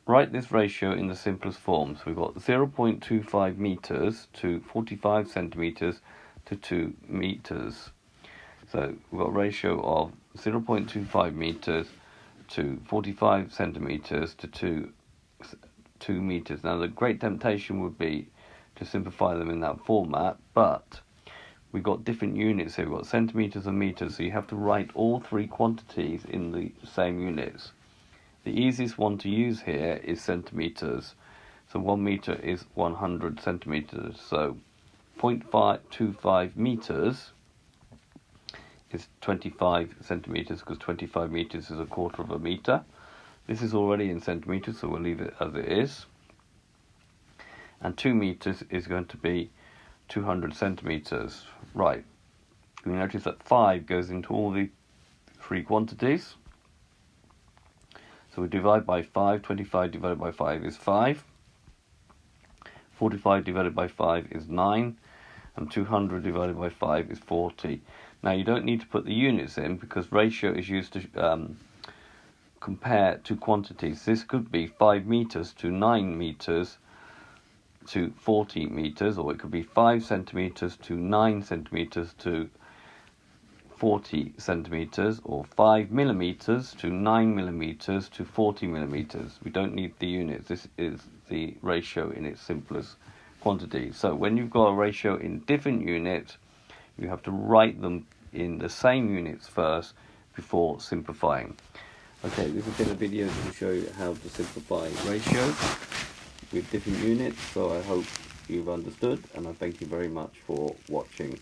write this ratio in the simplest form. So we've got 0.25 meters to 45 centimeters to 2 meters. So we've got a ratio of 0.25 meters to 45 centimeters to 2 meters. Now the great temptation would be to simplify them in that format, but we've got different units here. We've got centimeters and meters, so you have to write all three quantities in the same units. The easiest one to use here is centimeters. So 1 meter is 100 centimeters. So 0.25 meters is 25 centimeters, because 25 meters is a quarter of a meter. This is already in centimeters, so we'll leave it as it is. And 2 meters is going to be 200 centimeters. Right. We notice that 5 goes into all the three quantities. So we divide by 5. 25 divided by 5 is 5. 45 divided by 5 is 9. And 200 divided by 5 is 40. Now you don't need to put the units in, because ratio is used to compare two quantities. This could be 5 meters to 9 meters to 40 meters, or it could be 5 centimeters to 9 centimeters to 40 centimeters, or 5 millimeters to 9 millimeters to 40 millimeters. We don't need the units. This is the ratio in its simplest quantity. So when you've got a ratio in different units, you have to write them in the same units first before simplifying. Okay, this has been a video to show you how to simplify ratios with different units, so I hope you've understood, and I thank you very much for watching.